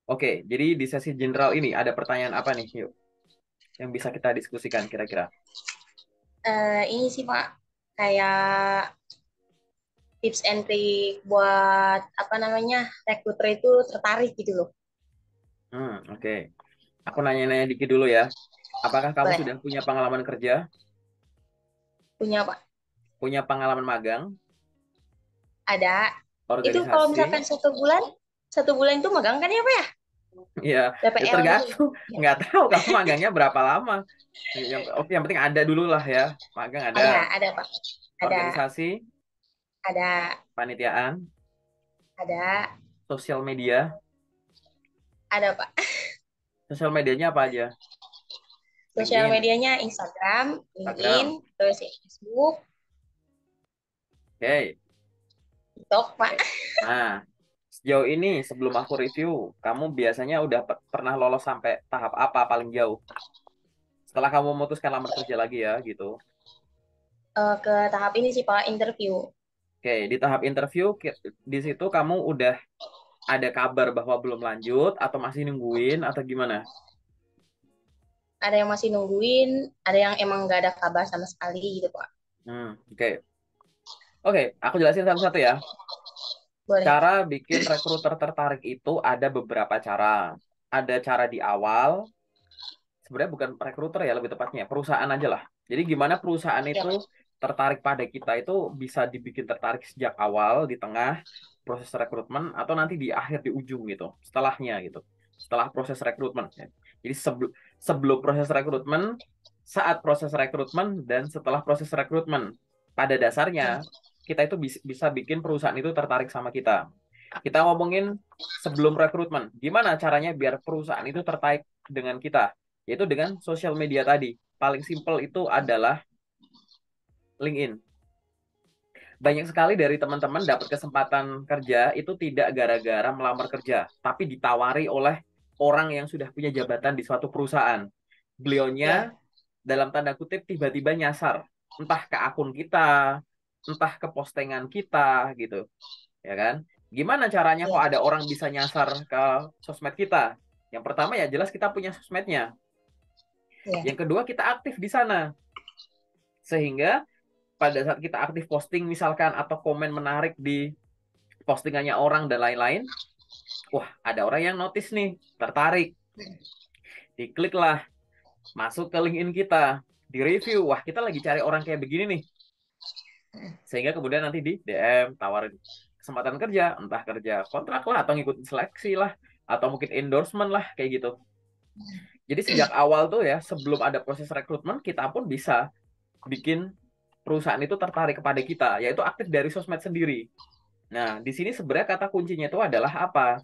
Oke, jadi di sesi general ini ada pertanyaan apa nih, yuk, yang bisa kita diskusikan kira-kira? Ini sih Pak, kayak tips and trick buat apa namanya rekruter itu tertarik gitu loh. Oke. Aku nanya-nanya dikit dulu ya. Apakah kamu Boleh? sudah punya pengalaman kerja, Punya Pak? punya pengalaman magang, Ada. Itu kalau organisasi? misalkan 1 bulan, 1 bulan itu magang kan ya Pak ya? Ya, ya PPL gitu. tergantung. Ya. Nggak tahu kamu magangnya berapa lama. Oke, yang penting ada dulu lah ya. Magang Oh ada. ya, ada Pak. Ada, Organisasi, ada, panitiaan, ada, sosial media. ada Pak. Sosial medianya apa aja? Sosial LinkedIn, medianya Instagram, LinkedIn, Instagram. terus ya Facebook, Oke. TikTok Oke. Pak. Nah, sejauh ini sebelum aku review, kamu biasanya udah pernah lolos sampai tahap apa paling jauh? Setelah kamu memutuskan lamar kerja lagi ya, gitu. Ke tahap ini sih Pak, interview. Oke, di tahap interview, di situ kamu udah ada kabar bahwa belum lanjut, atau masih nungguin, atau gimana? Ada yang masih nungguin, ada yang emang nggak ada kabar sama sekali gitu Pak. Oke. Oke, aku jelasin satu-satu ya. Boleh Cara Pak. bikin rekruter tertarik itu ada beberapa cara. Ada cara di awal, sebenarnya bukan rekruter ya, lebih tepatnya perusahaan aja lah. Jadi gimana perusahaan Ya itu Pak. tertarik pada kita itu bisa dibikin tertarik sejak awal, di tengah proses rekrutmen, atau nanti di akhir di ujung gitu, setelahnya gitu. Setelah proses rekrutmen. Ya. Jadi sebelum proses rekrutmen, saat proses rekrutmen, dan setelah proses rekrutmen. Pada dasarnya kita itu bisa bikin perusahaan itu tertarik sama kita. Kita ngomongin sebelum rekrutmen. Gimana caranya biar perusahaan itu tertarik dengan kita? Yaitu dengan sosial media tadi. Paling simpel itu adalah LinkedIn. Banyak sekali dari teman-teman dapat kesempatan kerja itu tidak gara-gara melamar kerja, tapi ditawari oleh orang yang sudah punya jabatan di suatu perusahaan. Beliaunya Ya. dalam tanda kutip tiba-tiba nyasar, entah ke akun kita, entah ke postingan kita gitu, ya kan? Gimana caranya kok ada Ya. orang bisa nyasar ke sosmed kita? Yang pertama ya jelas kita punya sosmednya. Ya. Yang kedua kita aktif di sana. Sehingga pada saat kita aktif posting misalkan atau komen menarik di postingannya orang dan lain-lain, wah ada orang yang notice nih, tertarik, diklik lah, masuk ke LinkedIn kita, di review, wah kita lagi cari orang kayak begini nih, sehingga kemudian nanti di DM tawarin kesempatan kerja, entah kerja kontrak lah atau ngikutin seleksi lah, atau mungkin endorsement lah kayak gitu. Jadi sejak awal tuh ya, sebelum ada proses rekrutmen, kita pun bisa bikin perusahaan itu tertarik kepada kita, yaitu aktif dari sosmed sendiri. Nah, di sini sebenarnya kata kuncinya itu adalah apa?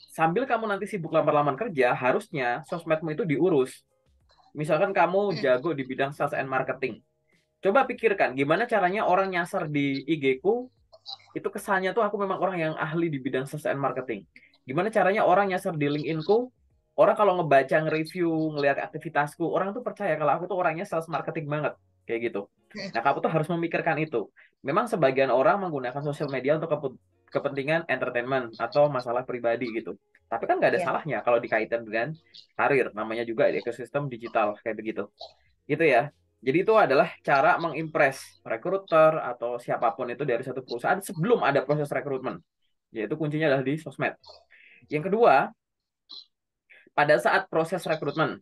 Sambil kamu nanti sibuk lamar-lamar kerja, harusnya sosmedmu itu diurus. Misalkan kamu jago di bidang sales and marketing. Coba pikirkan, gimana caranya orang nyasar di IG ku, itu kesannya tuh aku memang orang yang ahli di bidang sales and marketing. Gimana caranya orang nyasar di LinkedIn ku, orang kalau ngebaca, nge-review, ngelihat aktivitasku, orang tuh percaya kalau aku tuh orangnya sales marketing banget. Kayak gitu. Nah, kamu tuh harus memikirkan itu. Memang sebagian orang menggunakan sosial media untuk kepentingan entertainment atau masalah pribadi gitu. Tapi kan nggak ada Ya. salahnya kalau dikaitkan dengan karir. Namanya juga ekosistem digital kayak begitu. Gitu ya. Jadi itu adalah cara mengimpress rekruter atau siapapun itu dari satu perusahaan sebelum ada proses rekrutmen. Yaitu kuncinya adalah di sosmed. Yang kedua, pada saat proses rekrutmen.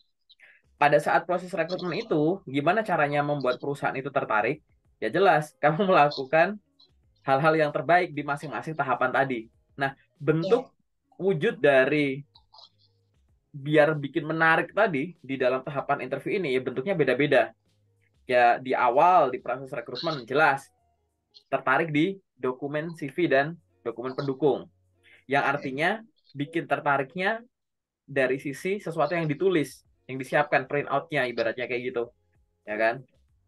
Pada saat proses rekrutmen itu, gimana caranya membuat perusahaan itu tertarik? Ya jelas, kamu melakukan hal-hal yang terbaik di masing-masing tahapan tadi. Nah, Ya. bentuk wujud dari biar bikin menarik tadi di dalam tahapan interview ini ya bentuknya beda-beda. Ya di awal di proses rekrutmen jelas tertarik di dokumen CV dan dokumen pendukung. Yang artinya bikin tertariknya dari sisi sesuatu yang ditulis, yang disiapkan print out-nya ibaratnya kayak gitu, ya kan?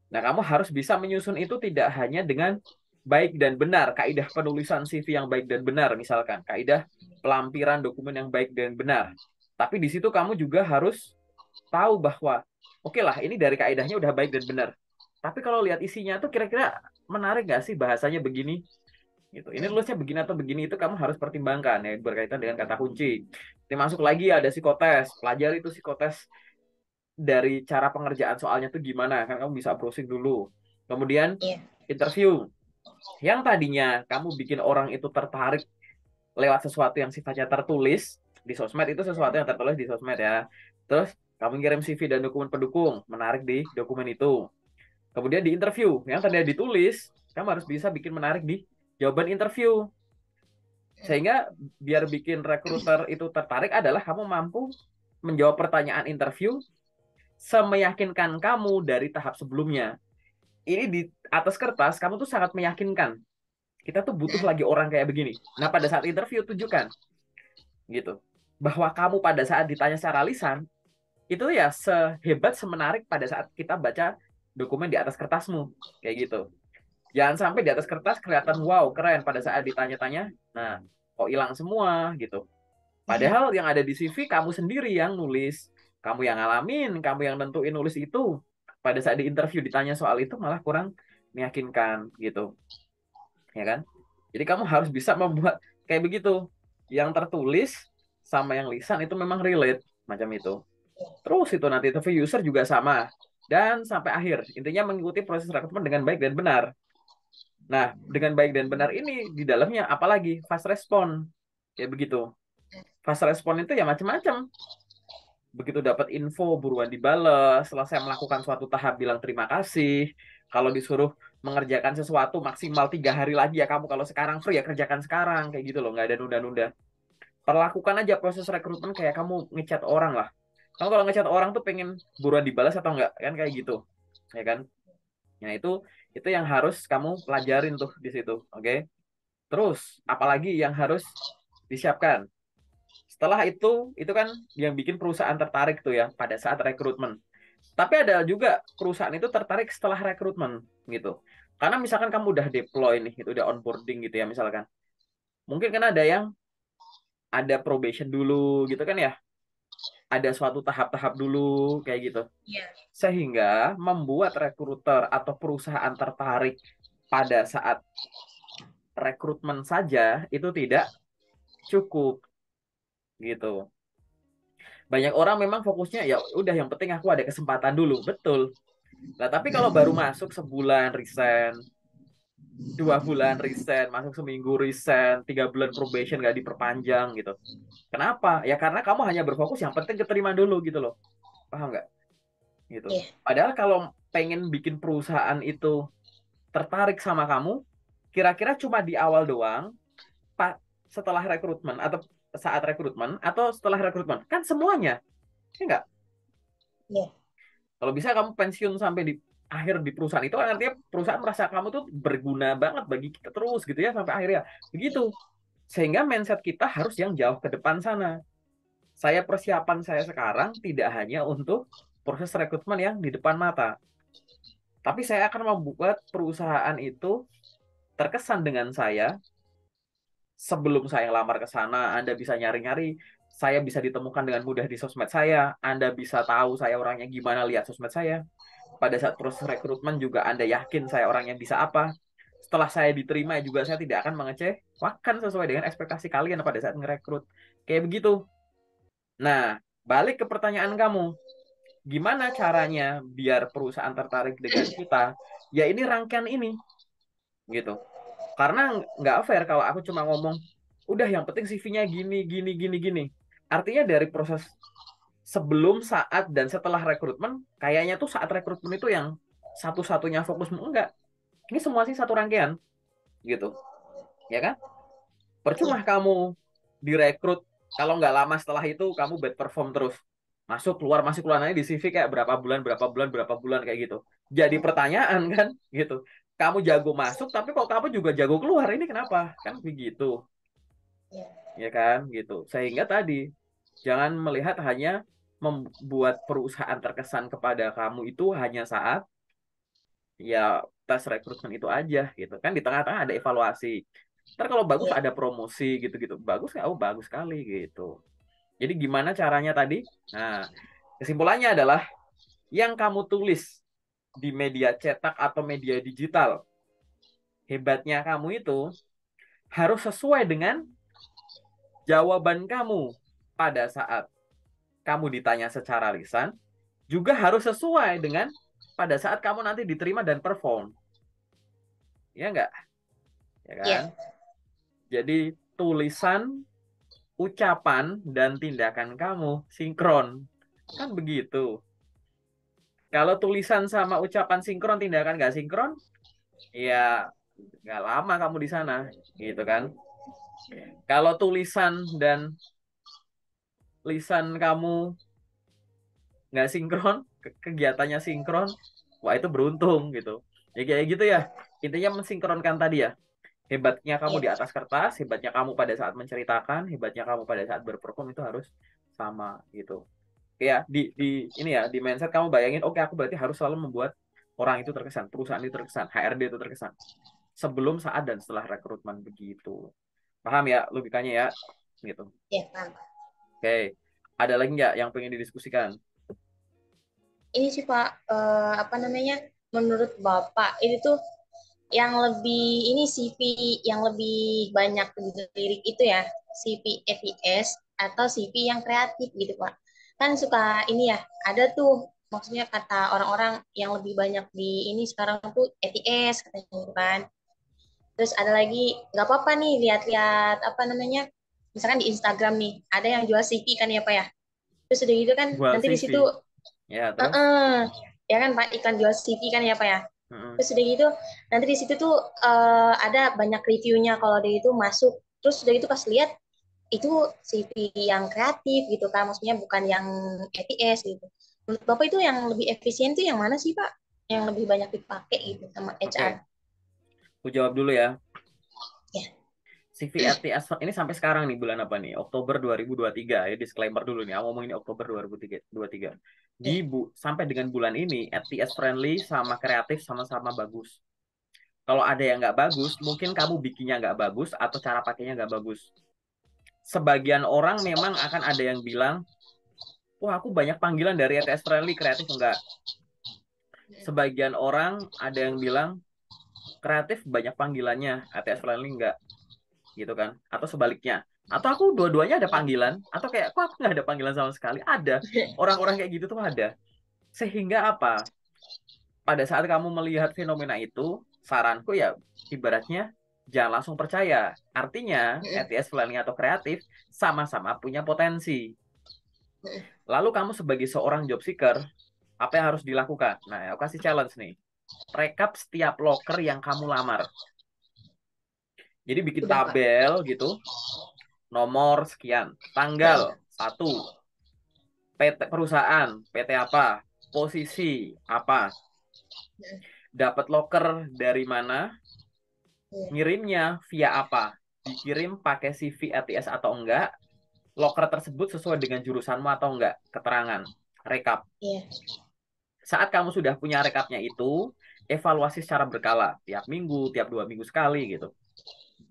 Nah, kamu harus bisa menyusun itu tidak hanya dengan baik dan benar, kaidah penulisan CV yang baik dan benar misalkan, kaidah pelampiran dokumen yang baik dan benar. Tapi di situ kamu juga harus tahu bahwa oke lah ini dari kaidahnya udah baik dan benar. Tapi kalau lihat isinya tuh kira-kira menarik nggak sih bahasanya begini? gitu. Ini lulusnya begini atau begini itu kamu harus pertimbangkan ya berkaitan dengan kata kunci. Ini masuk lagi ada psikotes, pelajari itu psikotes dari cara pengerjaan soalnya tuh gimana kan kamu bisa browsing dulu. Kemudian Iya. interview. Yang tadinya kamu bikin orang itu tertarik lewat sesuatu yang sifatnya tertulis di sosmed itu sesuatu yang tertulis di sosmed ya. Terus kamu kirim CV dan dokumen pendukung, menarik di dokumen itu. Kemudian di interview, yang tadinya ditulis, kamu harus bisa bikin menarik di jawaban interview. Sehingga biar bikin rekruter itu tertarik adalah kamu mampu menjawab pertanyaan interview semeyakinkan kamu dari tahap sebelumnya. Ini di atas kertas, kamu tuh sangat meyakinkan. Kita tuh butuh lagi orang kayak begini. Nah, pada saat interview, tunjukkan. Gitu. Bahwa kamu pada saat ditanya secara lisan, itu ya sehebat, semenarik pada saat kita baca dokumen di atas kertasmu. Kayak gitu. Jangan sampai di atas kertas kelihatan wow, keren pada saat ditanya-tanya. Nah, kok hilang semua gitu. Padahal yang ada di CV kamu sendiri yang nulis, kamu yang ngalamin, kamu yang nentuin nulis itu. Pada saat di interview ditanya soal itu malah kurang meyakinkan gitu, ya kan? Jadi kamu harus bisa membuat kayak begitu. Yang tertulis sama yang lisan itu memang relate macam itu. Terus itu nanti interview user juga sama dan sampai akhir. Intinya mengikuti proses rekrutmen dengan baik dan benar. Nah, dengan baik dan benar ini di dalamnya apalagi fast respon. Kayak begitu. Fast respon itu ya macam-macam. Begitu dapat info buruan dibales, selesai melakukan suatu tahap bilang terima kasih. Kalau disuruh mengerjakan sesuatu maksimal 3 hari lagi ya kamu, kalau sekarang free ya kerjakan sekarang, kayak gitu loh, nggak ada nunda-nunda. Perlakukan aja proses rekrutmen kayak kamu ngechat orang lah. Kamu kalau ngechat orang tuh pengen buruan dibalas atau enggak, kan kayak gitu, ya kan? Nah itu yang harus kamu pelajarin tuh di situ, oke? Terus apalagi yang harus disiapkan? Setelah itu kan yang bikin perusahaan tertarik tuh ya pada saat rekrutmen. Tapi ada juga perusahaan itu tertarik setelah rekrutmen gitu. Karena misalkan kamu udah deploy nih, itu udah onboarding gitu ya misalkan. Mungkin kan ada yang ada probation dulu gitu kan ya. Ada suatu tahap-tahap dulu kayak gitu. Iya. Sehingga membuat rekruter atau perusahaan tertarik pada saat rekrutmen saja itu tidak cukup gitu. Banyak orang memang fokusnya ya udah yang penting aku ada kesempatan dulu, betul. Nah, tapi kalau baru masuk sebulan resign, 2 bulan resign, masuk seminggu resign, 3 bulan probation nggak diperpanjang gitu. Kenapa? Ya karena kamu hanya berfokus yang penting keterima dulu gitu loh. Paham nggak? Gitu. Iya. Padahal kalau pengen bikin perusahaan itu tertarik sama kamu, kira-kira cuma di awal doang, Pak, setelah rekrutmen atau saat rekrutmen atau setelah rekrutmen, kan semuanya, ya nggak? Iya. Kalau bisa kamu pensiun sampai di akhir di perusahaan itu kan artinya perusahaan merasa kamu tuh berguna banget bagi kita terus gitu ya sampai akhirnya. Begitu. Sehingga mindset kita harus yang jauh ke depan sana. Persiapan saya sekarang tidak hanya untuk proses rekrutmen yang di depan mata, tapi saya akan membuat perusahaan itu terkesan dengan saya sebelum saya lamar ke sana. Anda bisa nyari-nyari, saya bisa ditemukan dengan mudah di sosmed saya. Anda bisa tahu saya orangnya gimana lihat sosmed saya. Pada saat proses rekrutmen juga Anda yakin saya orang yang bisa apa. Setelah saya diterima juga saya tidak akan mengecewakan sesuai dengan ekspektasi kalian pada saat ngerekrut. Kayak begitu. Nah, balik ke pertanyaan kamu. Gimana caranya biar perusahaan tertarik dengan kita? Ya ini rangkaian ini, gitu. Karena nggak fair kalau aku cuma ngomong, udah yang penting CV-nya gini, gini, gini, gini. Artinya dari proses sebelum, saat, dan setelah rekrutmen, kayaknya tuh saat rekrutmen itu yang satu-satunya fokusmu. Enggak. Ini semua sih satu rangkaian, gitu. Ya kan? Iya. Percuma kamu direkrut, kalau nggak lama setelah itu kamu bad perform terus. Masuk, keluar, nanti di CV kayak berapa bulan, berapa bulan, berapa bulan, kayak gitu. Jadi pertanyaan kan, gitu. Kamu jago masuk, tapi kok kamu juga jago keluar, ini kenapa? Kan begitu. Iya. Ya kan, gitu. Sehingga tadi, jangan melihat hanya membuat perusahaan terkesan kepada kamu itu hanya saat ya tes rekrutmen itu aja gitu kan, di tengah-tengah ada evaluasi, ntar kalau bagus Iya. ada promosi gitu-gitu, bagus nggak, oh bagus sekali gitu. Jadi gimana caranya tadi? Nah, kesimpulannya adalah yang kamu tulis di media cetak atau media digital, hebatnya kamu itu harus sesuai dengan jawaban kamu pada saat kamu ditanya secara lisan, juga harus sesuai dengan pada saat kamu nanti diterima dan perform. Ya enggak? Ya kan? Iya. Jadi tulisan, ucapan, dan tindakan kamu sinkron. Kan begitu. Kalau tulisan sama ucapan sinkron, tindakan nggak sinkron, ya nggak lama kamu di sana. Gitu kan? Kalau tulisan dan lisan kamu nggak sinkron, kegiatannya sinkron, wah itu beruntung gitu. Ya kayak gitu ya. Intinya mensinkronkan tadi ya. Hebatnya kamu di Iya. atas kertas, hebatnya kamu pada saat menceritakan, hebatnya kamu pada saat berperform itu harus sama gitu. Ya, di ini ya, di mindset kamu bayangin, oke aku berarti harus selalu membuat orang itu terkesan, perusahaan itu terkesan, HRD itu terkesan. Sebelum, saat, dan setelah rekrutmen begitu. Paham ya logikanya ya? Gitu. Iya, paham. Oke. Ada lagi nggak yang pengen didiskusikan? Ini sih Pak, apa namanya? Menurut Bapak, ini tuh yang lebih ini CV yang lebih banyak dilirik itu ya, CV FIS atau CV yang kreatif gitu Pak. Kan suka ini ya, ada tuh maksudnya kata orang-orang yang lebih banyak di ini sekarang tuh FIS katanya gitu kan. Terus ada lagi nggak apa-apa nih lihat-lihat apa namanya, misalkan di Instagram nih ada yang jual CV kan ya Pak ya. Terus udah gitu kan Buat nanti di CV. situ Ya, terus? ya kan Pak iklan jual CV kan ya Pak ya. Mm-mm. Terus udah gitu nanti di situ tuh ada banyak reviewnya kalau dia itu masuk. Terus udah gitu pas lihat itu CV yang kreatif gitu kan, maksudnya bukan yang ATS gitu. Menurut Bapak itu yang lebih efisien tuh yang mana sih Pak? Yang lebih banyak dipakai gitu sama HR? Oke, aku jawab dulu ya. Ya, CV RTS ini sampai sekarang nih bulan apa nih? Oktober 2023 ya, disclaimer dulu nih. Aku ngomong ini Oktober 2023. ya, Sampai dengan bulan ini RTS friendly sama kreatif sama-sama bagus. Kalau ada yang nggak bagus, mungkin kamu bikinnya nggak bagus atau cara pakainya nggak bagus. Sebagian orang memang akan ada yang bilang, wah aku banyak panggilan dari RTS friendly, kreatif enggak. Sebagian orang ada yang bilang, kreatif banyak panggilannya, RTS friendly enggak. Gitu kan, atau sebaliknya, atau aku dua-duanya ada panggilan, atau kayak kok aku nggak ada panggilan sama sekali. Ada orang-orang kayak gitu tuh, ada. Sehingga apa, pada saat kamu melihat fenomena itu, saranku ya ibaratnya jangan langsung percaya. Artinya ETS planning atau kreatif sama-sama punya potensi. Lalu kamu sebagai seorang job seeker, apa yang harus dilakukan? Nah, aku kasih challenge nih, rekap setiap loker yang kamu lamar. Jadi bikin udah Pak. tabel gitu, nomor sekian, tanggal 1, PT perusahaan, PT apa, posisi apa, dapat loker dari mana, ngirimnya via apa, dikirim pakai CV ATS atau enggak, loker tersebut sesuai dengan jurusanmu atau enggak, keterangan, rekap. Iya, Saat kamu sudah punya rekapnya itu, evaluasi secara berkala, tiap minggu, tiap 2 minggu sekali gitu.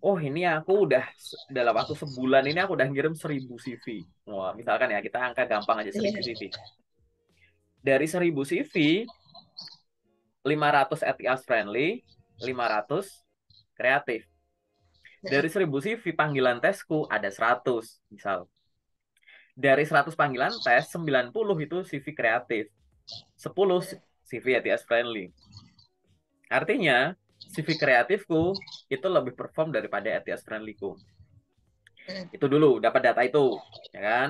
Oh ini aku udah dalam waktu sebulan ini aku udah ngirim 1000 CV. Wah, misalkan ya kita angka gampang aja, 1000 iya, CV. Dari 1000 CV, 500 ATS friendly, 500 kreatif. Dari 1000 CV panggilan tesku ada 100 misal. Dari 100 panggilan tes, 90 itu CV kreatif. 10 CV ATS friendly. Artinya CV kreatifku itu lebih perform daripada ATS friendlyku. Itu dulu, dapat data itu, ya kan?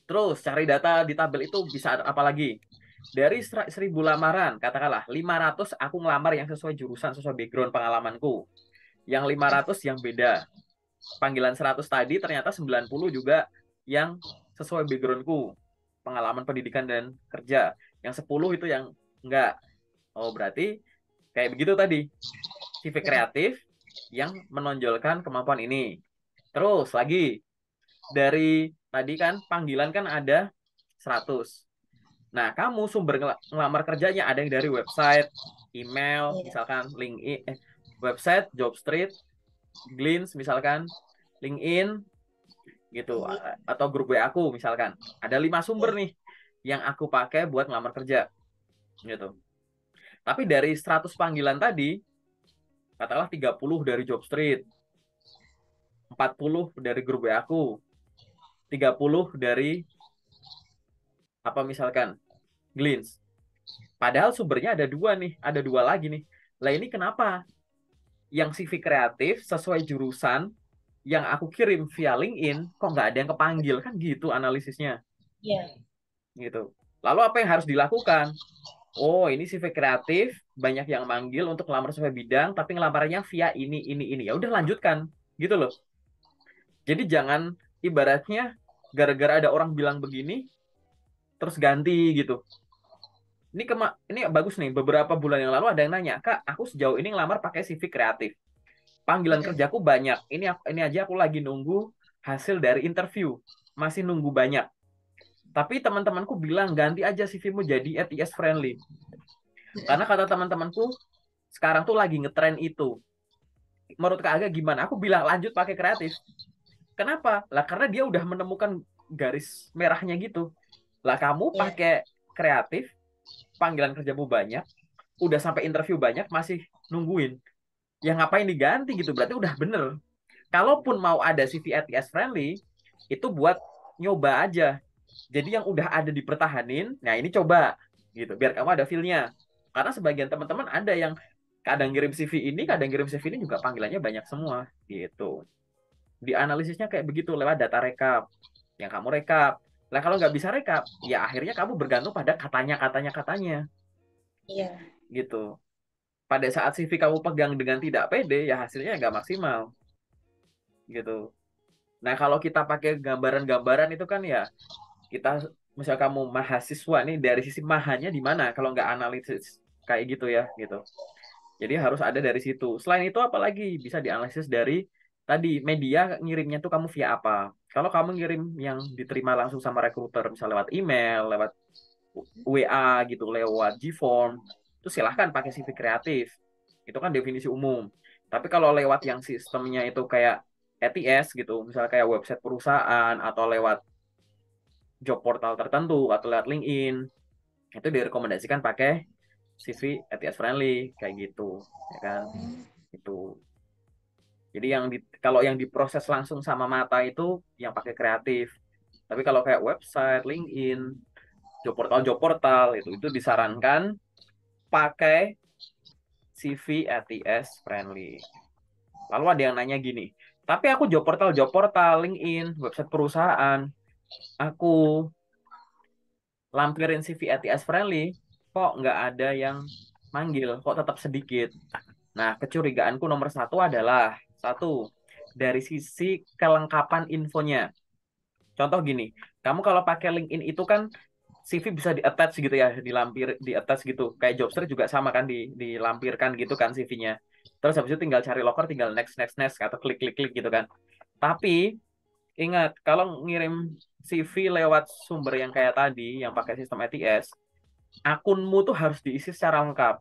Terus cari data di tabel itu bisa apa lagi? Dari 1000 lamaran, katakanlah 500 aku ngelamar yang sesuai jurusan, sesuai background pengalamanku. Yang 500 yang beda. Panggilan 100 tadi ternyata 90 juga yang sesuai backgroundku. Pengalaman pendidikan dan kerja. Yang 10 itu yang enggak. Oh, berarti kayak begitu tadi. CV kreatif yang menonjolkan kemampuan ini. Terus lagi, dari tadi kan panggilan kan ada 100. Nah, kamu sumber ngelamar kerjanya ada yang dari website, email, iya, misalkan LinkedIn, website, Jobstreet, Glints, misalkan, LinkedIn, gitu, atau grup WA aku, misalkan. Ada 5 sumber iya, nih yang aku pakai buat ngelamar kerja, gitu. Tapi dari 100 panggilan tadi, katakanlah 30 dari Jobstreet, 40 dari grup WA aku, 30 dari apa misalkan Glints. Padahal sumbernya ada dua nih, ada dua lagi nih. Lah ini kenapa? Yang CV kreatif sesuai jurusan yang aku kirim via LinkedIn kok nggak ada yang kepanggil, kan gitu analisisnya Iya. gitu. Lalu apa yang harus dilakukan? Oh, ini CV kreatif, banyak yang manggil untuk ngelamar sesuai bidang, tapi ngelamarnya via ini. Ya udah lanjutkan, gitu loh. Jadi jangan ibaratnya gara-gara ada orang bilang begini, terus ganti gitu. Ini bagus nih, beberapa bulan yang lalu ada yang nanya, Kak, aku sejauh ini ngelamar pakai CV kreatif. Panggilan Mm-mm. kerjaku banyak. Ini aja aku lagi nunggu hasil dari interview. Masih nunggu banyak. Tapi teman-temanku bilang ganti aja CV-mu jadi ATS friendly. Karena kata teman-temanku sekarang tuh lagi ngetren itu. Menurut Kak Aga gimana? Aku bilang lanjut pakai kreatif. Kenapa? Lah karena dia udah menemukan garis merahnya gitu. Lah kamu Iya. pakai kreatif, panggilan kerjamu banyak, udah sampai interview banyak, masih nungguin. Ya ngapain diganti gitu? Berarti udah bener. Kalaupun mau ada CV ATS friendly, itu buat nyoba aja. Jadi yang udah ada dipertahanin, nah ini coba gitu, biar kamu ada feel-nya. Karena sebagian teman-teman ada yang kadang ngirim CV ini, kadang ngirim CV ini juga panggilannya banyak semua gitu. Di analisisnya kayak begitu lewat data rekap yang kamu rekap. Nah kalau nggak bisa rekap, ya akhirnya kamu bergantung pada katanya Iya. gitu. Pada saat CV kamu pegang dengan tidak pede, ya hasilnya nggak maksimal gitu. Nah kalau kita pakai gambaran-gambaran itu kan ya kita misal kamu mahasiswa nih dari sisi mahanya di mana kalau nggak analisis kayak gitu ya gitu. Jadi harus ada dari situ. Selain itu apalagi bisa dianalisis dari tadi media ngirimnya tuh kamu via apa. Kalau kamu ngirim yang diterima langsung sama recruiter misal lewat email, lewat WA gitu, lewat Gform, itu silahkan pakai CV kreatif. Itu kan definisi umum. Tapi kalau lewat yang sistemnya itu kayak ATS gitu, misalnya kayak website perusahaan atau lewat job portal tertentu atau lewat LinkedIn itu direkomendasikan pakai CV ATS friendly kayak gitu ya kan itu jadi kalau yang diproses langsung sama mata itu yang pakai kreatif tapi kalau kayak website LinkedIn job portal itu disarankan pakai CV ATS friendly. Lalu ada yang nanya gini, tapi aku job portal LinkedIn website perusahaan aku lampirin CV ATS friendly, kok nggak ada yang manggil, kok tetap sedikit. Nah, kecurigaanku nomor satu adalah, satu, dari sisi kelengkapan infonya. Contoh gini, kamu kalau pakai LinkedIn itu kan CV bisa di-attach gitu ya, di-attach gitu. Kayak Jobstreet juga sama kan, dilampirkan gitu kan CV-nya. Terus habis itu tinggal cari loker, tinggal next, atau klik gitu kan. Tapi, ingat, kalau ngirim CV lewat sumber yang kayak tadi, yang pakai sistem ATS, akunmu tuh harus diisi secara lengkap.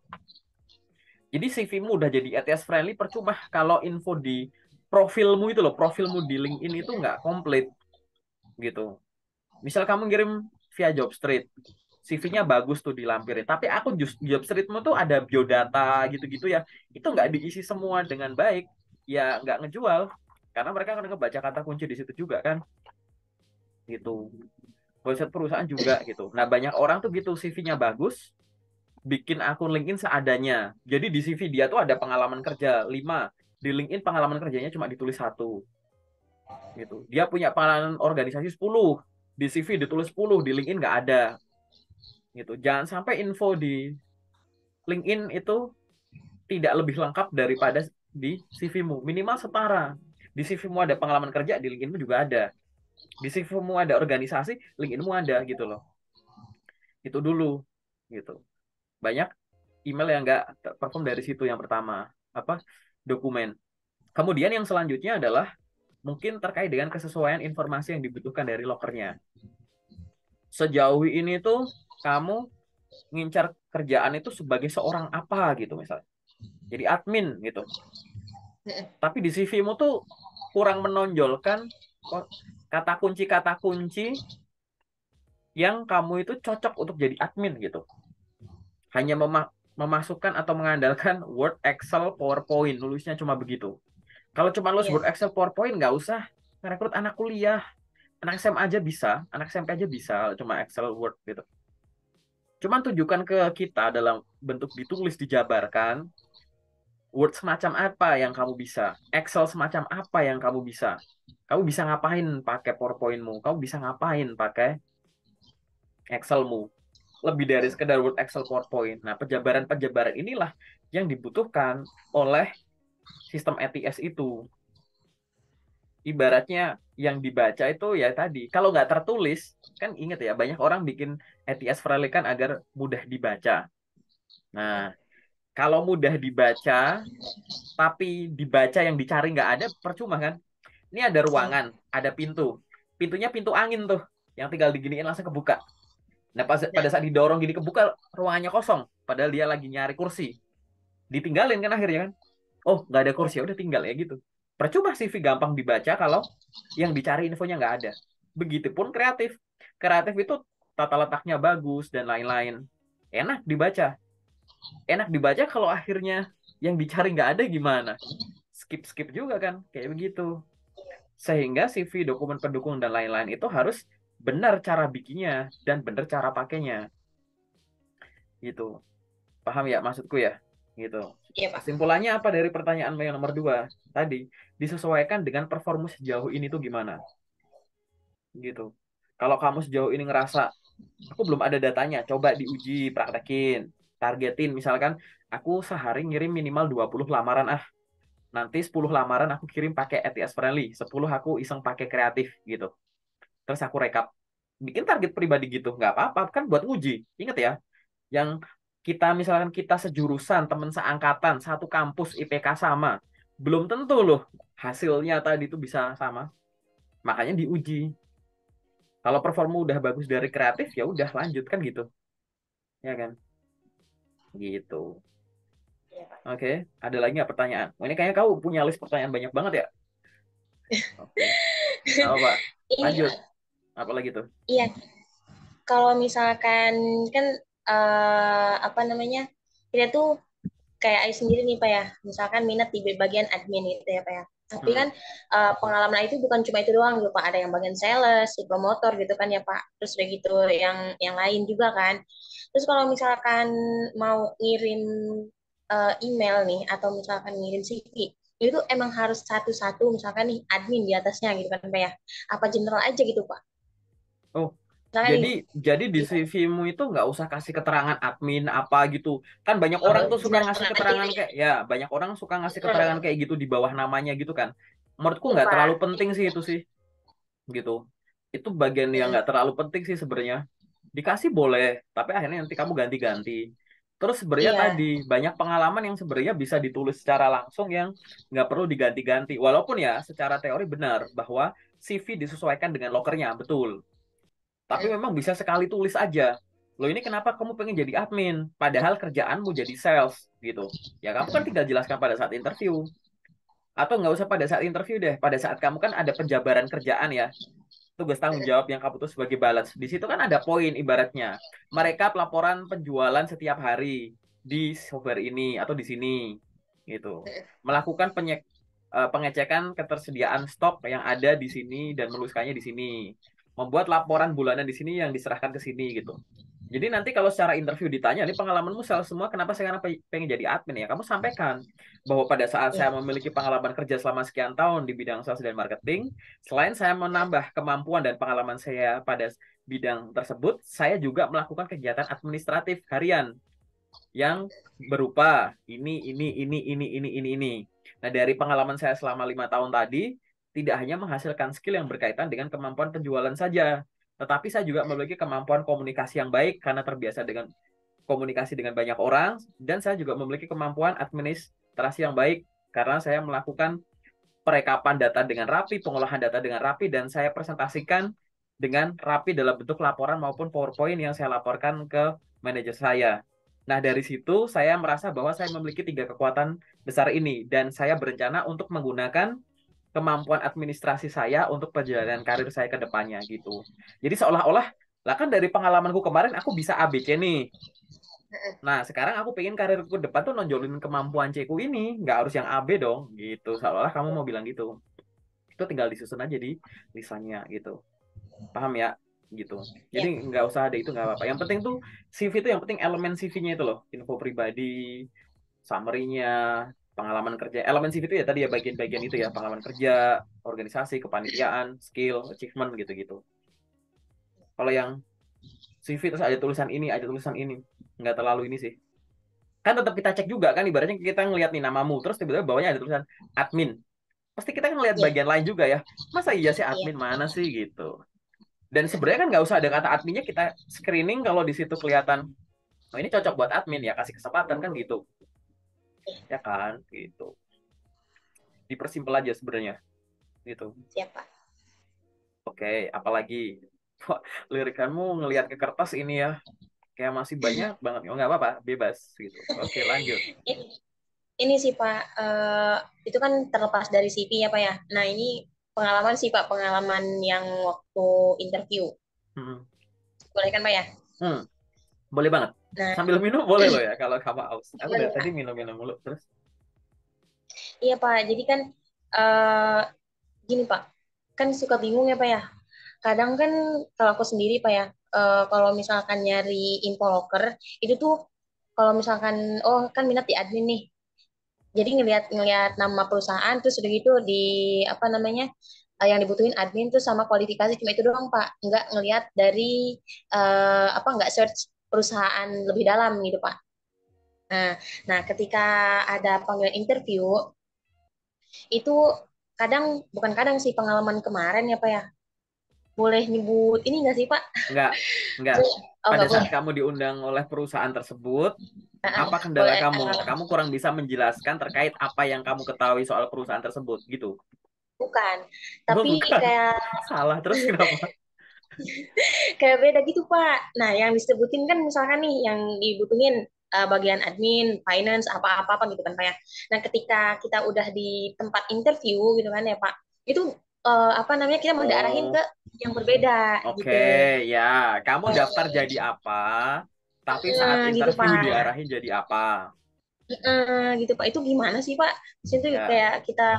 Jadi CV-mu udah jadi ATS friendly, percuma kalau info di profilmu itu loh, profilmu di LinkedIn itu nggak komplit gitu. Misal kamu ngirim via Jobstreet, CV-nya bagus tuh dilampirin, tapi akun Jobstreetmu tuh ada biodata gitu-gitu ya, itu nggak diisi semua dengan baik, ya nggak ngejual, karena mereka akan ngebaca kata kunci di situ juga kan, gitu. Website perusahaan juga gitu. Nah banyak orang tuh gitu CV-nya bagus, bikin akun LinkedIn seadanya. Jadi di CV dia tuh ada pengalaman kerja 5. Di LinkedIn pengalaman kerjanya cuma ditulis 1. Gitu. Dia punya pengalaman organisasi 10. Di CV ditulis 10, di LinkedIn nggak ada. Gitu. Jangan sampai info di LinkedIn itu tidak lebih lengkap daripada di CV-mu. Minimal setara. Di CV-mu ada pengalaman kerja, di LinkedIn-mu juga ada. Di CV-mu ada organisasi, LinkedIn-mu ada gitu loh. Itu dulu. Gitu. Banyak email yang nggak perform dari situ yang pertama apa dokumen. Kemudian yang selanjutnya adalah mungkin terkait dengan kesesuaian informasi yang dibutuhkan dari lokernya. Sejauh ini tuh kamu ngincar kerjaan itu sebagai seorang apa gitu misalnya. Jadi admin gitu. Tapi di CV-mu tuh kurang menonjolkan kata kunci yang kamu itu cocok untuk jadi admin gitu. Hanya memasukkan atau mengandalkan Word, Excel, PowerPoint, nulisnya cuma begitu. Kalau cuma lulus Iya. Word, Excel, PowerPoint, nggak usah merekrut anak kuliah. Anak SMA aja bisa, anak SMP aja bisa, cuma Excel, Word gitu. Cuman tunjukkan ke kita dalam bentuk ditulis, dijabarkan, Word semacam apa yang kamu bisa, Excel semacam apa yang kamu bisa. Kamu bisa ngapain pakai PowerPoint-mu, kamu bisa ngapain pakai Excel-mu. Lebih dari sekedar Word, Excel, PowerPoint. Nah, penjabaran-penjabaran inilah yang dibutuhkan oleh sistem ETS itu. Ibaratnya yang dibaca itu ya tadi, kalau nggak tertulis, kan ingat ya, banyak orang bikin ETS friendly kan agar mudah dibaca. Nah, kalau mudah dibaca, tapi dibaca yang dicari nggak ada, percuma kan? Ini ada ruangan, ada pintu. Pintunya pintu angin tuh, yang tinggal diginiin langsung kebuka. Nah, pada saat didorong gini kebuka, ruangannya kosong. Padahal dia lagi nyari kursi. Ditinggalin kan akhirnya kan? Oh, nggak ada kursi, ya udah tinggal ya gitu. Percuma CV gampang dibaca kalau yang dicari infonya nggak ada. Begitupun kreatif. Kreatif itu tata letaknya bagus dan lain-lain. Enak dibaca. Enak dibaca kalau akhirnya yang dicari nggak ada gimana? Skip-skip juga kan, kayak begitu. Sehingga CV, dokumen pendukung, dan lain-lain itu harus benar cara bikinnya dan benar cara pakainya. Gitu. Paham ya maksudku ya? Gitu. Iya, Pak. Kesimpulannya apa dari pertanyaan yang nomor 2 tadi? Disesuaikan dengan performa sejauh ini tuh gimana? Gitu. Kalau kamu sejauh ini ngerasa aku belum ada datanya, coba diuji, praktekin, targetin. Misalkan aku sehari ngirim minimal 20 lamaran, nanti 10 lamaran aku kirim pakai ATS friendly, 10 aku iseng pakai kreatif gitu. Terus aku rekap. Bikin target pribadi gitu, nggak apa-apa kan buat uji. Ingat ya, yang kita misalkan kita sejurusan, teman seangkatan, satu kampus, IPK sama, belum tentu loh hasilnya tadi itu bisa sama. Makanya diuji. Kalau performa udah bagus dari kreatif ya udah lanjut kan gitu, ya kan? Gitu. Iya, Pak. Oke, ada lagi nggak pertanyaan? Oh, ini kayaknya kau punya list pertanyaan banyak banget ya. Oke, nggak apa, Ini, lanjut. Apa lagi tuh? iya, kalau misalkan kan apa namanya, kita tuh kayak Ais sendiri nih Pak ya, misalkan minat di bagian admin gitu ya Pak ya. Tapi Hmm. kan pengalaman itu bukan cuma itu doang gitu Pak, ada yang bagian sales, si promotor gitu kan ya Pak. Terus udah gitu yang lain juga kan. Terus kalau misalkan mau ngirim email nih atau misalkan ngirim CV, itu emang harus satu-satu misalkan nih admin di atasnya gitu kan Pak ya. Apa general aja gitu Pak. Oh, Misalkan jadi nih jadi di gimana? CV-mu itu nggak usah kasih keterangan admin apa gitu. Kan banyak orang Oh, tuh suka general ngasih aja keterangan gitu ya. kayak ya, banyak orang suka ngasih keterangan kayak gitu di bawah namanya gitu kan. Menurutku Iya nggak terlalu Pak. penting sih itu sih, gitu. Itu bagian yang Hmm. nggak terlalu penting sih sebenarnya. Dikasih boleh, tapi akhirnya nanti kamu ganti-ganti. Terus sebenarnya Iya. tadi banyak pengalaman yang sebenarnya bisa ditulis secara langsung yang nggak perlu diganti-ganti. Walaupun ya secara teori benar bahwa CV disesuaikan dengan lokernya, betul. Tapi Hmm. memang bisa sekali tulis aja. Loh ini kenapa kamu pengen jadi admin? Padahal kerjaanmu jadi sales gitu. Ya kamu kan tinggal jelaskan pada saat interview. Atau nggak usah pada saat interview deh. Pada saat kamu kan ada penjabaran kerjaan ya. Tugas tanggung jawab yang kamu tuh sebagai balance. Di situ kan ada poin ibaratnya. Mereka pelaporan penjualan setiap hari di software ini atau di sini gitu. Melakukan pengecekan ketersediaan stok yang ada di sini dan menuliskannya di sini. Membuat laporan bulanan di sini yang diserahkan ke sini gitu. Jadi nanti kalau secara interview ditanya, ini pengalamanmu sales semua, kenapa sekarang pengen jadi admin ya? Kamu sampaikan bahwa pada saat saya Iya. memiliki pengalaman kerja selama sekian tahun di bidang sales dan marketing, selain saya menambah kemampuan dan pengalaman saya pada bidang tersebut, saya juga melakukan kegiatan administratif harian yang berupa ini. Nah, dari pengalaman saya selama 5 tahun tadi, tidak hanya menghasilkan skill yang berkaitan dengan kemampuan penjualan saja, tetapi saya juga memiliki kemampuan komunikasi yang baik karena terbiasa dengan komunikasi dengan banyak orang, dan saya juga memiliki kemampuan administrasi yang baik karena saya melakukan perekapan data dengan rapi, pengolahan data dengan rapi, dan saya presentasikan dengan rapi dalam bentuk laporan maupun PowerPoint yang saya laporkan ke manajer saya. Nah, dari situ saya merasa bahwa saya memiliki 3 kekuatan besar ini, dan saya berencana untuk menggunakan kemampuan administrasi saya untuk perjalanan karir saya ke depannya gitu. Jadi seolah-olah, lah kan dari pengalamanku kemarin aku bisa ABC nih. Nah, sekarang aku pengen karirku ke depan tuh nonjolin kemampuan C ku ini, nggak harus yang AB dong, gitu. Seolah-olah kamu mau bilang gitu. Itu tinggal disusun aja di lisannya gitu. Paham ya? Gitu. Jadi Ya. nggak usah ada itu nggak apa-apa. Yang penting tuh CV itu yang penting elemen CV-nya itu loh. Info pribadi, summary-nya, pengalaman kerja. Elemen CV itu ya tadi ya bagian-bagian itu ya. Pengalaman kerja, organisasi, kepanitiaan, skill, achievement gitu-gitu. Kalau yang CV terus ada tulisan ini, ada tulisan ini. Nggak terlalu ini sih. Kan tetap kita cek juga kan. Ibaratnya kita ngeliat nih namamu. Terus tiba-tiba bawahnya ada tulisan admin. Pasti kita ngeliat Ya. bagian lain juga ya. Masa iya sih Iya. admin mana sih gitu. Dan sebenarnya kan nggak usah ada kata adminnya, kita screening kalau di situ kelihatan, oh ini cocok buat admin ya kasih kesempatan kan gitu, ya kan gitu. Dipersimpel aja sebenarnya gitu. Siapa? Oke, apalagi wah, lirikanmu ngelihat ke kertas ini ya kayak masih banyak banget. Oh nggak apa-apa, bebas gitu. Oke, lanjut. Ini, ini sih Pak, itu kan terlepas dari CV ya Pak ya. Nah ini pengalaman sih Pak, pengalaman yang waktu interview. Hmm. Boleh kan Pak ya? Hmm, boleh banget. Nah, Sambil minum boleh loh ya kalau kamu aus. Aku dari boleh tadi Pak. minum-minum mulu terus. Iya Pak, jadi kan eh gini Pak, kan suka bingung ya Pak ya. Kadang kan kalau aku sendiri Pak ya, kalau misalkan nyari info loker, itu tuh kalau misalkan, oh kan minat di admin nih, jadi ngelihat ngelihat nama perusahaan terus udah gitu di apa namanya yang dibutuhin admin tuh sama kualifikasi cuma itu doang Pak, nggak ngelihat dari apa nggak search perusahaan lebih dalam gitu Pak. Nah, nah ketika ada panggilan interview itu kadang bukan kadang sih pengalaman kemarin ya Pak ya. Boleh nyebut ini nggak sih Pak? Enggak, enggak. Oh Pada nggak saat boleh. kamu diundang oleh perusahaan tersebut, apa kendala Boleh. kamu? Kamu kurang bisa menjelaskan terkait apa yang kamu ketahui soal perusahaan tersebut, gitu. Bukan. Oh, Tapi bukan. kayak Salah. Terus kenapa? kayak beda gitu Pak. Nah, yang disebutin kan misalkan nih yang dibutuhin bagian admin, finance, apa-apa gitu kan Pak ya. Nah, ketika kita udah di tempat interview gitu kan ya Pak, itu apa namanya kita mau diarahin ke Oh, yang berbeda oke. gitu. Ya, kamu daftar jadi apa, tapi saat Gitu interview Pak. diarahin jadi apa? Gitu Pak. Itu gimana sih Pak? Di situ Ya, kayak kita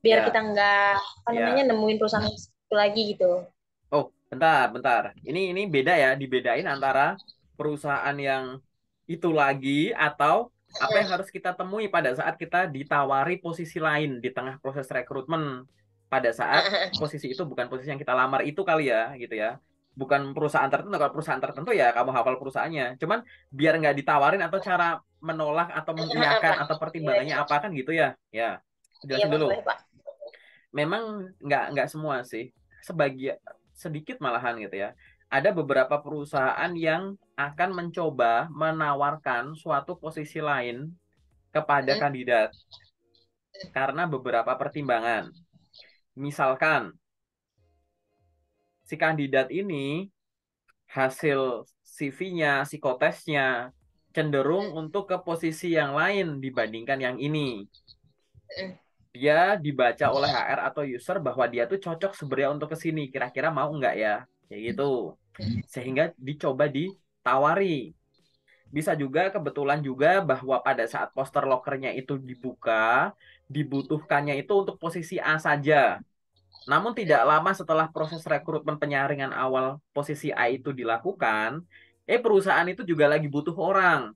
biar kita ya, nggak apa namanya ya. nemuin perusahaan itu lagi gitu. Oh, bentar, bentar. Ini beda ya, dibedain antara perusahaan yang itu lagi atau apa yang harus kita temui pada saat kita ditawari posisi lain di tengah proses rekrutmen. Pada saat posisi itu bukan posisi yang kita lamar itu kali ya, gitu ya. Bukan perusahaan tertentu. Kalau perusahaan tertentu ya kamu hafal perusahaannya. Cuman biar nggak ditawarin atau cara menolak atau mengiyakan Pak. atau Iya, pertimbangannya iya. apa kan gitu ya. Ya, Iya, jelasin dulu. boleh Pak. Memang nggak semua sih, sebagian sedikit malahan gitu ya. Ada beberapa perusahaan yang akan mencoba menawarkan suatu posisi lain kepada Mm, kandidat karena beberapa pertimbangan. Misalkan si kandidat ini hasil CV-nya, psikotesnya cenderung untuk ke posisi yang lain dibandingkan yang ini. mm, Dia dibaca oleh HR atau user bahwa dia tuh cocok sebenarnya untuk ke sini. Kira-kira mau nggak ya? Kayak gitu. Sehingga dicoba ditawari. Bisa juga kebetulan juga bahwa pada saat poster lokernya itu dibuka, dibutuhkannya itu untuk posisi A saja. Namun tidak lama setelah proses rekrutmen penyaringan awal posisi A itu dilakukan, perusahaan itu juga lagi butuh orang.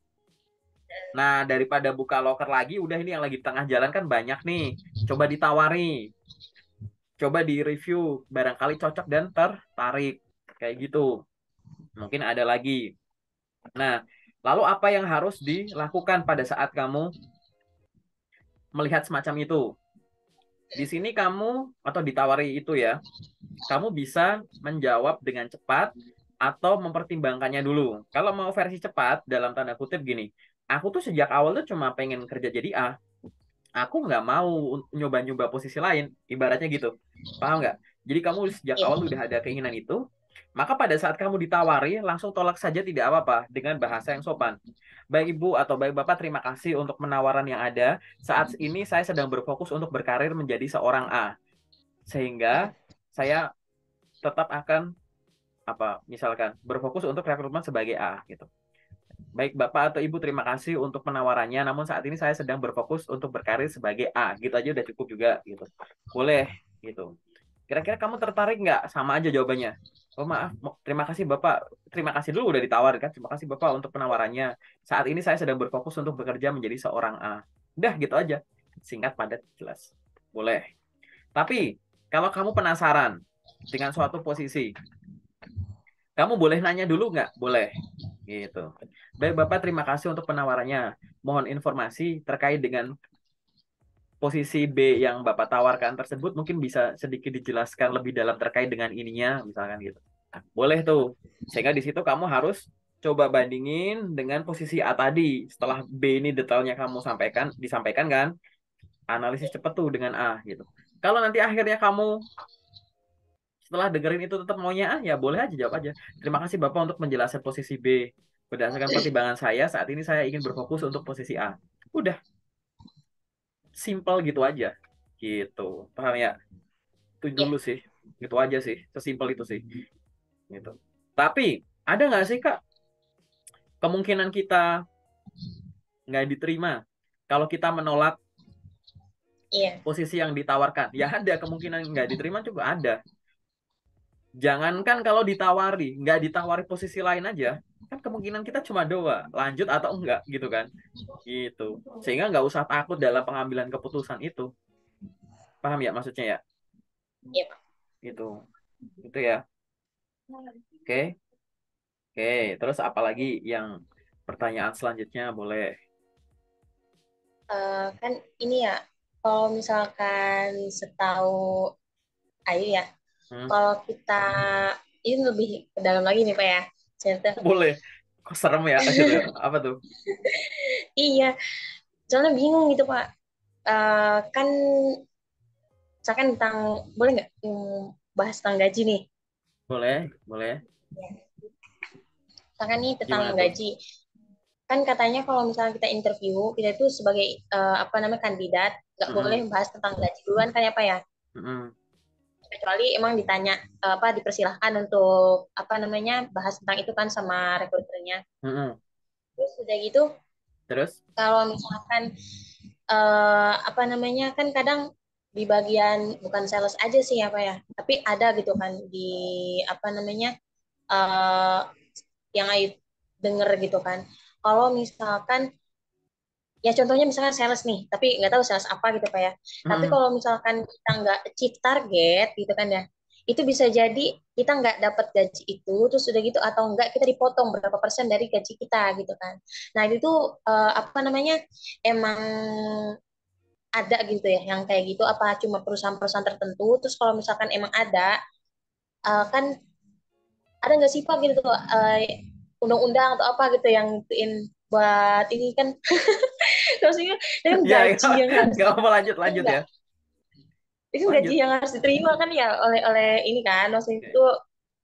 Nah, daripada buka loker lagi, udah ini yang lagi di tengah jalan kan banyak nih. Coba ditawari, coba di review, barangkali cocok dan tertarik. Kayak gitu. Mungkin ada lagi. Nah, lalu apa yang harus dilakukan pada saat kamu melihat semacam itu? Di sini kamu atau ditawari itu ya, kamu bisa menjawab dengan cepat atau mempertimbangkannya dulu. Kalau mau versi cepat, dalam tanda kutip gini, aku tuh sejak awal tuh cuma pengen kerja jadi A, aku nggak mau nyoba-nyoba posisi lain, ibaratnya gitu. Paham nggak? Jadi kamu sejak awal iya. udah ada keinginan itu, maka pada saat kamu ditawari, langsung tolak saja tidak apa-apa dengan bahasa yang sopan. Baik Ibu atau baik Bapak, terima kasih untuk penawaran yang ada. Saat ini saya sedang berfokus untuk berkarir menjadi seorang A. Sehingga saya tetap akan apa misalkan berfokus untuk rekrutmen sebagai A gitu. Baik Bapak atau Ibu, terima kasih untuk penawarannya. Namun saat ini saya sedang berfokus untuk berkarir sebagai A. Gitu aja udah cukup juga gitu. Boleh gitu. Kira-kira kamu tertarik nggak? Sama aja jawabannya. Oh maaf, terima kasih Bapak. Terima kasih dulu udah ditawarkan. Terima kasih Bapak untuk penawarannya. Saat ini saya sedang berfokus untuk bekerja menjadi seorang A. Udah gitu aja. Singkat, padat, jelas. Boleh. Tapi kalau kamu penasaran dengan suatu posisi, kamu boleh nanya dulu nggak? Boleh. Gitu. Baik Bapak, terima kasih untuk penawarannya. Mohon informasi terkait dengan posisi B yang Bapak tawarkan tersebut, mungkin bisa sedikit dijelaskan lebih dalam terkait dengan ininya, misalkan gitu. Nah, boleh tuh. Sehingga di situ kamu harus coba bandingin dengan posisi A tadi. Setelah B ini detailnya kamu disampaikan kan, analisis cepat tuh dengan A gitu. Kalau nanti akhirnya kamu setelah dengerin itu tetap maunya A, ya boleh aja jawab aja. Terima kasih Bapak untuk menjelaskan posisi B. Berdasarkan pertimbangan saya, saat ini saya ingin berfokus untuk posisi A. Udah, simple gitu aja. Gitu. Paham ya? Itu Ya, dulu sih. Gitu aja sih. Sesimpel itu sih. Gitu. Tapi, ada nggak sih, Kak, kemungkinan kita nggak diterima kalau kita menolak iya, posisi yang ditawarkan? Ya ada kemungkinan nggak diterima juga ada. Jangankan kalau nggak ditawari posisi lain aja, kan kemungkinan kita cuma dua, lanjut atau enggak gitu kan. Gitu. Sehingga nggak usah takut dalam pengambilan keputusan itu. Paham ya maksudnya ya? iya Pak. Gitu. Itu ya. Oke. Oke. Terus apalagi yang pertanyaan selanjutnya boleh. Kan ini ya, kalau misalkan setahu Ayu ya, Hmm? kalau kita ini lebih ke dalam lagi nih Pak ya, cerita. Boleh. Kok serem ya gitu. Apa tuh? Iya, soalnya bingung gitu Pak. Kan misalkan tentang, boleh nggak bahas tentang gaji nih? Boleh, boleh. Misalkan nih tentang Gimana tuh? gaji. Kan katanya kalau misalnya kita interview, kita itu sebagai apa namanya kandidat, nggak boleh Mm-mm. bahas tentang gaji duluan kan ya Pak ya? Mm-mm. Kecuali emang ditanya apa dipersilahkan untuk apa namanya bahas tentang itu kan sama rekruternya. Mm-mm. Terus udah gitu, Terus? kalau misalkan apa namanya kan kadang di bagian bukan sales aja sih apa ya, tapi ada gitu kan di apa namanya uh, yang Ayu denger gitu kan. Kalau misalkan ya contohnya misalkan sales nih, tapi nggak tahu sales apa gitu pak ya. Tapi Mm-mm. kalau misalkan kita nggak achieve target gitu kan ya, itu bisa jadi kita nggak dapat gaji itu, terus udah gitu atau enggak kita dipotong berapa persen dari gaji kita gitu kan. Nah itu apa namanya emang ada gitu ya yang kayak gitu apa cuma perusahaan-perusahaan tertentu terus kalau misalkan emang ada kan ada nggak sih pak gitu undang-undang atau apa gitu yang ituin buat ini kan maksudnya itu kan Ya, gaji yang harus nggak apa lanjut itu lanjut enggak ya. itu kan gaji Lanjut. yang harus diterima kan ya oleh oleh ini kan maksudnya Oke. itu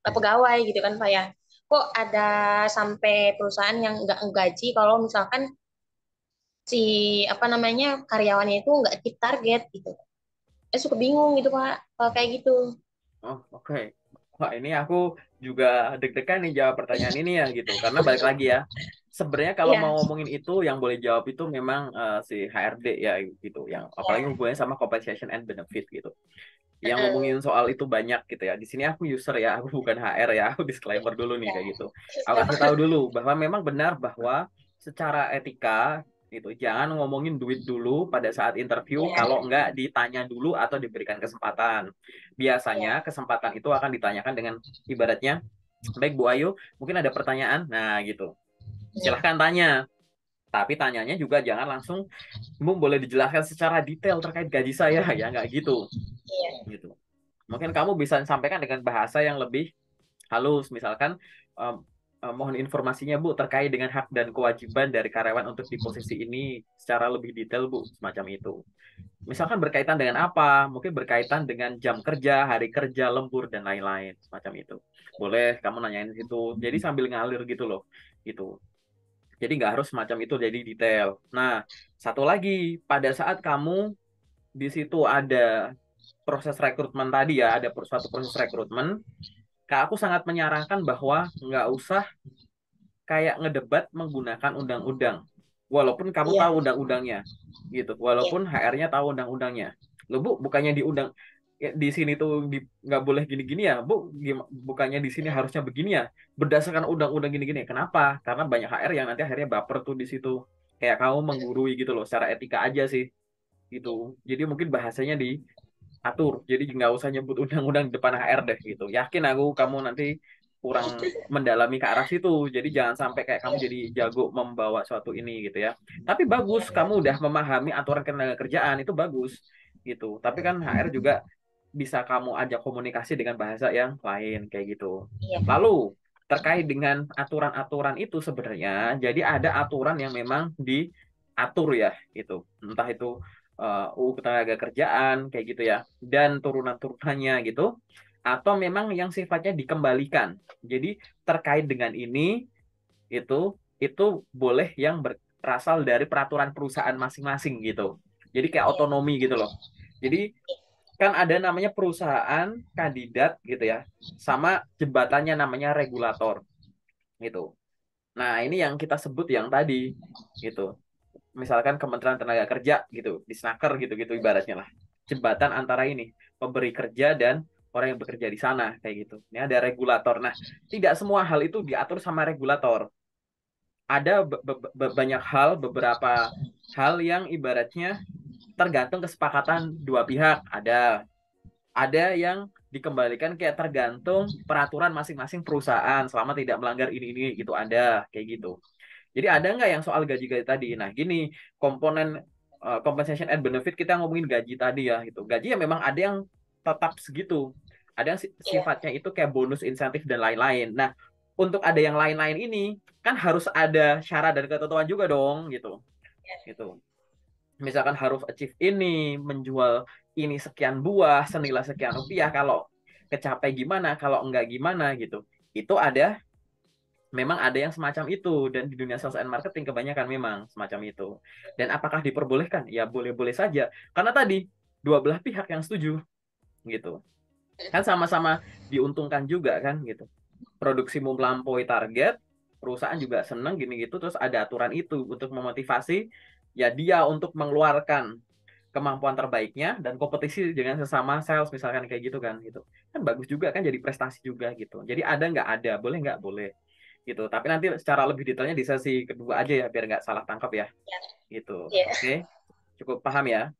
pegawai gitu kan pak ya kok ada sampai perusahaan yang nggak nggaji kalau misalkan si apa namanya karyawannya itu nggak keep target gitu suka bingung gitu pak kalau kayak gitu. Oh, oke. Wah, ini aku juga deg-degan nih jawab pertanyaan ini ya gitu. Karena balik lagi ya. Sebenarnya kalau mau Iya, ngomongin itu yang boleh jawab itu memang si HRD ya gitu, yang apalagi iya. hubungannya sama compensation and benefit gitu. Yang ngomongin Heeh. soal itu banyak gitu ya. Di sini aku user ya, aku bukan HR ya. Aku disclaimer dulu nih Ya, kayak gitu. Aku siapa? kasih tahu dulu bahwa memang benar bahwa secara etika gitu, jangan ngomongin duit dulu pada saat interview Iya, kalau enggak ditanya dulu atau diberikan kesempatan. Biasanya iya, kesempatan itu akan ditanyakan dengan ibaratnya, baik Bu Ayu, mungkin ada pertanyaan. Nah, gitu. iya, Silahkan tanya. Tapi tanyanya juga jangan langsung, Bu, boleh dijelaskan secara detail terkait gaji saya ya, nggak gitu. iya, Gitu. Mungkin kamu bisa sampaikan dengan bahasa yang lebih halus, misalkan em, mohon informasinya Bu terkait dengan hak dan kewajiban dari karyawan untuk di posisi ini secara lebih detail Bu, semacam itu. Misalkan berkaitan dengan apa? Mungkin berkaitan dengan jam kerja, hari kerja, lembur dan lain-lain, semacam itu. Boleh kamu nanyain itu. Jadi sambil ngalir gitu loh, gitu. Jadi nggak harus semacam itu jadi detail. Nah, satu lagi, pada saat kamu di situ ada proses rekrutmen tadi ya, ada suatu proses rekrutmen, Kak, aku sangat menyarankan bahwa nggak usah kayak ngedebat menggunakan undang-undang. Walaupun kamu Iya, tahu undang-undangnya, gitu. iya, Walaupun HR-nya tahu undang-undangnya. Loh, Bu, bukannya di undang ya, di sini tuh nggak boleh gini-gini ya, Bu? Bukannya di sini harusnya begini ya? Berdasarkan undang-undang gini-gini. Kenapa? Karena banyak HR yang nanti akhirnya baper tuh di situ. Kayak kamu menggurui gitu loh, secara etika aja sih, gitu. Jadi mungkin bahasanya diatur. Jadi nggak usah nyebut undang-undang di depan HR deh, gitu. Yakin aku kamu nanti kurang mendalami ke arah situ. Jadi jangan sampai kayak kamu jadi jago membawa suatu ini gitu ya. Tapi bagus, iya, kamu udah memahami aturan ketenaga kerjaan itu bagus gitu. Tapi kan HR juga bisa kamu ajak komunikasi dengan bahasa yang lain kayak gitu. iya, Lalu terkait dengan aturan-aturan itu sebenarnya, jadi ada aturan yang memang diatur ya gitu. Entah itu UU Ketenagakerjaan kayak gitu ya, dan turunan-turunannya gitu, atau memang yang sifatnya dikembalikan. Jadi terkait dengan ini itu itu boleh yang berasal dari peraturan perusahaan masing-masing gitu. Jadi kayak iya, otonomi gitu loh. Jadi kan ada namanya perusahaan kandidat gitu ya, sama jembatannya namanya regulator gitu. Nah, ini yang kita sebut yang tadi gitu. Misalkan Kementerian Tenaga Kerja gitu, Disnaker gitu-gitu ibaratnya lah. Jembatan antara ini, pemberi kerja dan orang yang bekerja di sana kayak gitu. Ini ada regulator. Nah, tidak semua hal itu diatur sama regulator. Ada banyak hal, beberapa hal yang ibaratnya tergantung kesepakatan dua pihak. Ada yang dikembalikan kayak tergantung peraturan masing-masing perusahaan selama tidak melanggar ini gitu, ada kayak gitu. Jadi ada nggak yang soal gaji-gaji tadi? Nah, gini, komponen compensation and benefit kita ngomongin gaji tadi ya gitu. Gaji ya memang ada yang tetap segitu. Ada yang iya, sifatnya itu kayak bonus, insentif dan lain-lain. Nah, untuk ada yang lain-lain ini kan harus ada syarat dan ketentuan juga dong gitu. Gitu. Misalkan harus achieve ini, menjual ini sekian buah senilai sekian rupiah, kalau kecapai gimana, kalau enggak gimana gitu. Itu memang ada yang semacam itu, dan di dunia sales and marketing kebanyakan memang semacam itu. Dan apakah diperbolehkan? Ya boleh-boleh saja. Karena tadi dua belah pihak yang setuju gitu. Kan sama-sama diuntungkan juga kan gitu. Produksimu melampaui target, perusahaan juga seneng gini gitu, terus ada aturan itu untuk memotivasi ya dia untuk mengeluarkan kemampuan terbaiknya dan kompetisi dengan sesama sales misalkan kayak gitu kan gitu. Kan bagus juga kan, jadi prestasi juga gitu. Jadi ada nggak ada, boleh nggak boleh gitu. Tapi nanti secara lebih detailnya di sesi kedua aja ya biar nggak salah tangkap ya gitu. iya. Oke, cukup paham ya.